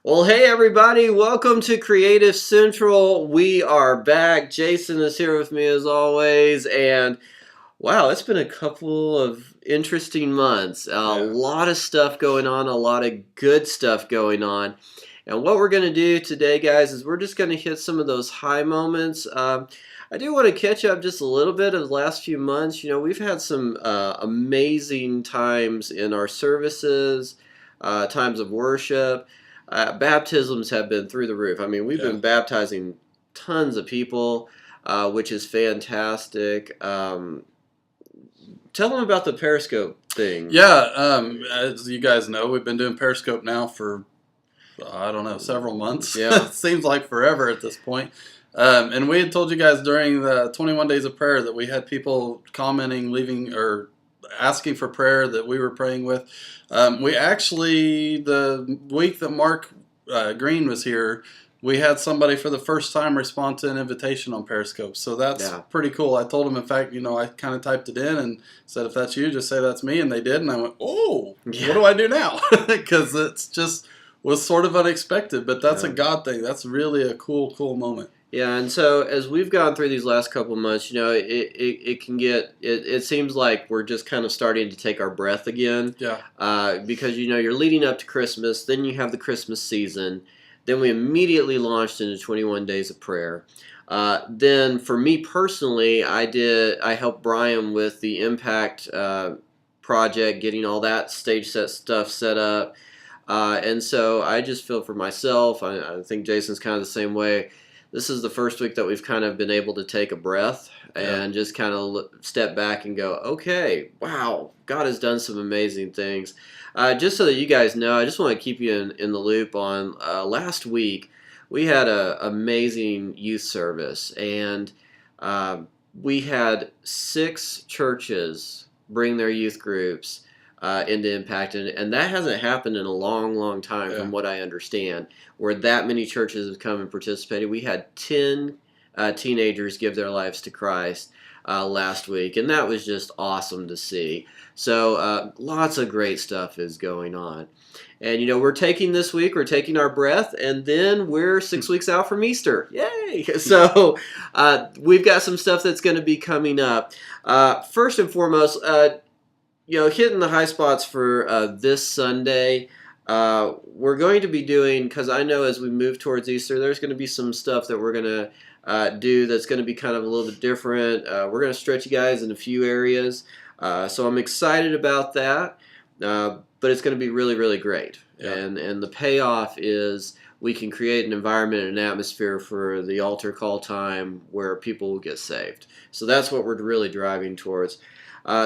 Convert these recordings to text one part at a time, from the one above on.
Well, hey everybody, welcome to Creative Central. We are back. Jason is here with me as always, and wow, it's been a couple of interesting months. A Yeah. lot of stuff going on, a lot of good stuff going on. And what we're going to do today, guys, is we're just going to hit some of those high moments. I do want to catch up just a little bit of the last few months. We've had some amazing times in our services, times of worship. Baptisms have been through the roof. I mean, we've Yeah. been baptizing tons of people, which is fantastic. Tell them about the Periscope thing. Yeah. As you guys know, we've been doing Periscope now for, I don't know, several months. Yeah. It seems like forever at this point. And we had told you guys during the 21 Days of Prayer that we had people commenting, leaving, or asking for prayer that we were praying with. We actually, the week that Mark Green was here, we had somebody for the first time respond to an invitation on Periscope. So that's Yeah. pretty cool. I told them, in fact, I kind of typed it in and said, if that's you, just say that's me. And they did. And I went, oh, Yeah. what do I do now? Because it's just was sort of unexpected. But that's Yeah. a God thing. That's really a cool moment. Yeah, and so as we've gone through these last couple of months, it can get it seems like we're just kind of starting to take our breath again. Yeah. Because you're leading up to Christmas, then you have the Christmas season, then we immediately launched into 21 Days of Prayer. Then for me personally, I helped Brian with the Impact project, getting all that stage set stuff set up, and so I just feel for myself. I think Jason's kind of the same way. This is the first week that we've kind of been able to take a breath and just kind of step back and go, okay, wow, God has done some amazing things. Just so that you guys know, I just want to keep you in the loop on last week. We had an amazing youth service, and we had 6 churches bring their youth groups into Impact, and that hasn't happened in a long time, Yeah. from what I understand, where that many churches have come and participated. We had 10 teenagers give their lives to Christ last week, and that was just awesome to see. So lots of great stuff is going on. And we're taking our breath, and then we're 6 weeks out from Easter. Yay! So we've got some stuff that's going to be coming up. First and foremost, hitting the high spots for this Sunday. We're going to be doing, because I know as we move towards Easter, there's going to be some stuff that we're going to do that's going to be kind of a little bit different. We're going to stretch you guys in a few areas. So I'm excited about that. But it's going to be really great. Yeah. And the payoff is we can create an environment and an atmosphere for the altar call time where people will get saved. So that's what we're really driving towards.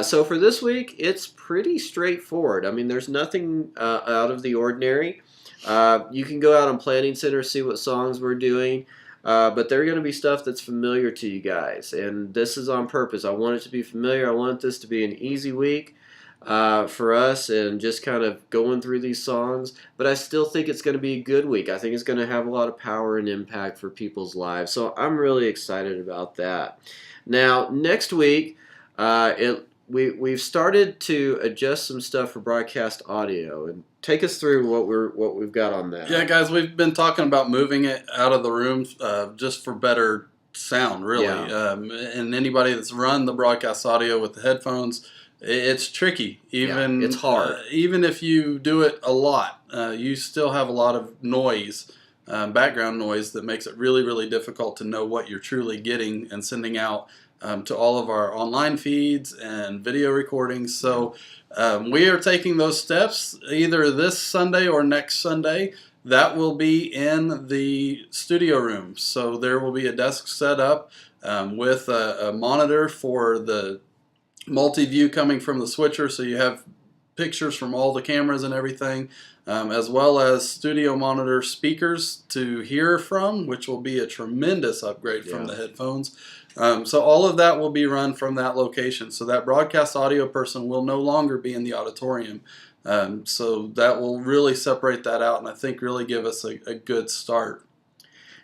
So for this week, it's pretty straightforward. I mean, there's nothing out of the ordinary. You can go out on Planning Center, see what songs we're doing, but they're going to be stuff that's familiar to you guys. And this is on purpose. I want it to be familiar. I want this to be an easy week for us, and just kind of going through these songs. But I still think it's going to be a good week. I think it's going to have a lot of power and impact for people's lives. So I'm really excited about that. Now, next week, we've started to adjust some stuff for broadcast audio, and take us through what we've got on that. Yeah, guys, we've been talking about moving it out of the room just for better sound, really. Yeah. And anybody that's run the broadcast audio with the headphones, it's tricky. Even it's hard. Even if you do it a lot, you still have a lot of noise, background noise, that makes it really difficult to know what you're truly getting and sending out to all of our online feeds and video recordings. So we are taking those steps either this Sunday or next Sunday. That will be in the studio room. So there will be a desk set up with a monitor for the multi-view coming from the switcher, so you have pictures from all the cameras and everything, as well as studio monitor speakers to hear from, which will be a tremendous upgrade from the headphones. So all of that will be run from that location. So that broadcast audio person will no longer be in the auditorium. So that will really separate that out, and I think really give us a good start.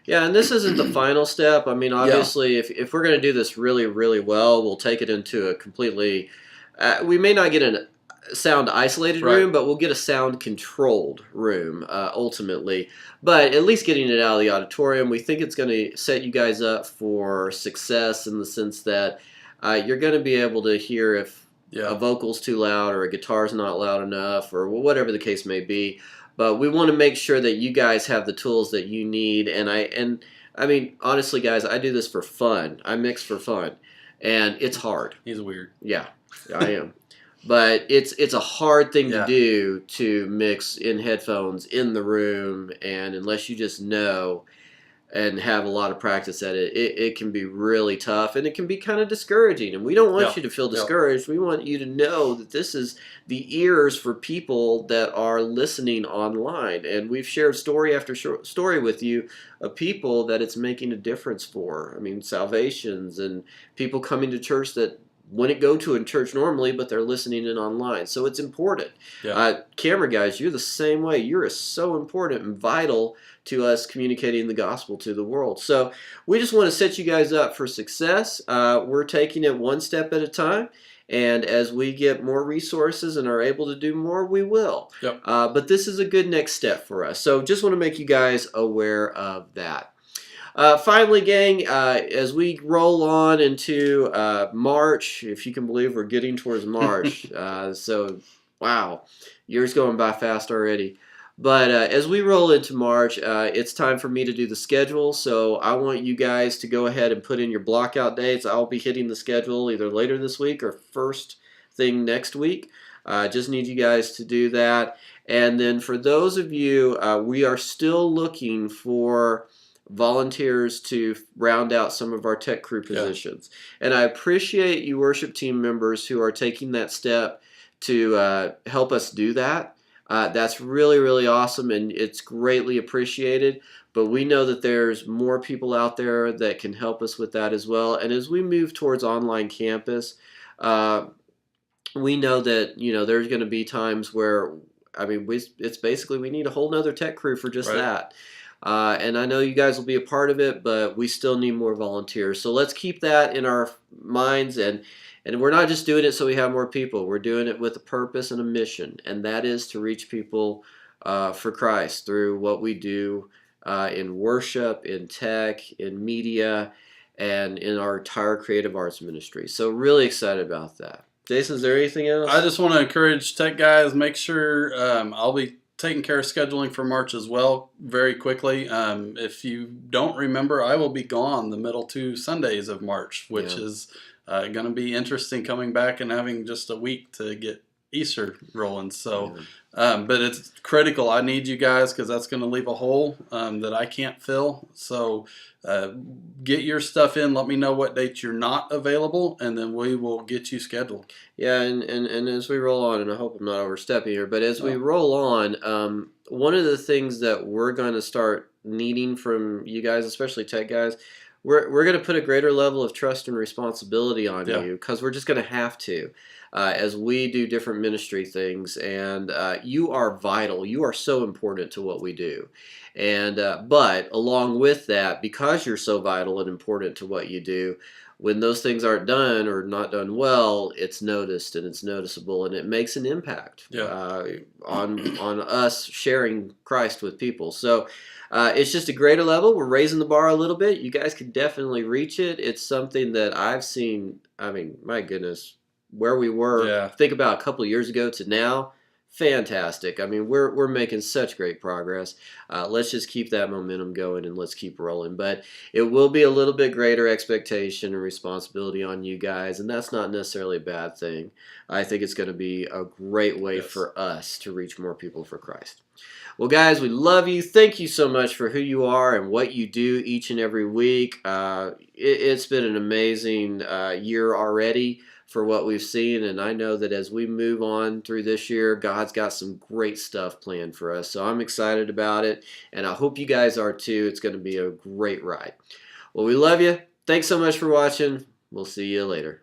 Yeah, and this isn't the final step. I mean, obviously, if we're going to do this really well, we'll take it into a completely... we may not get sound isolated Right. room, but we'll get a sound controlled room ultimately. But at least getting it out of the auditorium, we think it's going to set you guys up for success in the sense that you're going to be able to hear if a Yeah. vocal's too loud or a guitar's not loud enough or whatever the case may be. But we want to make sure that you guys have the tools that you need. I mean, honestly, guys, I do this for fun. I mix for fun, and it's hard. He's weird. Yeah, I am. But it's a hard thing to Yeah. do to mix in headphones in the room, and unless you just know and have a lot of practice at it, it can be really tough and it can be kind of discouraging. And we don't want Yeah. you to feel Yeah. discouraged. We want you to know that this is the ears for people that are listening online. And we've shared story after story with you of people that it's making a difference for. I mean, salvations and people coming to church that wouldn't go to a church normally, but they're listening in online. So it's important. Yeah. Camera guys, you're the same way. You're so important and vital to us communicating the gospel to the world. So we just want to set you guys up for success. We're taking it one step at a time. And as we get more resources and are able to do more, we will. Yep. But this is a good next step for us. So just want to make you guys aware of that. Finally, gang, as we roll on into March, if you can believe we're getting towards March, so wow, year's going by fast already. But as we roll into March, it's time for me to do the schedule. So I want you guys to go ahead and put in your block out dates. I'll be hitting the schedule either later this week or first thing next week. Just need you guys to do that. And then for those of you, we are still looking for volunteers to round out some of our tech crew positions. Yeah. And I appreciate you worship team members who are taking that step to help us do that. That's really, really awesome, and it's greatly appreciated. But we know that there's more people out there that can help us with that as well. And as we move towards online campus, we know that there's going to be times where it's basically we need a whole nother tech crew for just that. And I know you guys will be a part of it, but we still need more volunteers. So let's keep that in our minds. And we're not just doing it so we have more people. We're doing it with a purpose and a mission, and that is to reach people for Christ through what we do in worship, in tech, in media, and in our entire creative arts ministry. So really excited about that. Jason, is there anything else? I just want to encourage tech guys, make sure I'll be taking care of scheduling for March as well very quickly. If you don't remember, I will be gone the middle 2 Sundays of March, which is going to be interesting coming back and having just a week to get Easter rolling. So, but it's critical. I need you guys because that's going to leave a hole that I can't fill. So get your stuff in. Let me know what dates you're not available, and then we will get you scheduled. Yeah, and as we roll on, and I hope I'm not overstepping here, but as we roll on, one of the things that we're going to start needing from you guys, especially tech guys, we're going to put a greater level of trust and responsibility on you because we're just going to have to as we do different ministry things. And you are vital. You are so important to what we do. And but along with that, because you're so vital and important to what you do, when those things aren't done or not done well, it's noticed and it's noticeable, and it makes an impact on us sharing Christ with people. So it's just a greater level. We're raising the bar a little bit. You guys can definitely reach it. It's something that I've seen. I mean, my goodness, where we were, think about a couple of years ago to now, fantastic. I mean, we're making such great progress. Let's just keep that momentum going and let's keep rolling. But it will be a little bit greater expectation and responsibility on you guys, and that's not necessarily a bad thing. I think it's going to be a great way for us to reach more people for Christ. Well, guys, we love you. Thank you so much for who you are and what you do each and every week. It's been an amazing year already for what we've seen, and I know that as we move on through this year, God's got some great stuff planned for us. So I'm excited about it, and I hope you guys are too. It's going to be a great ride. Well, we love you. Thanks so much for watching. We'll see you later.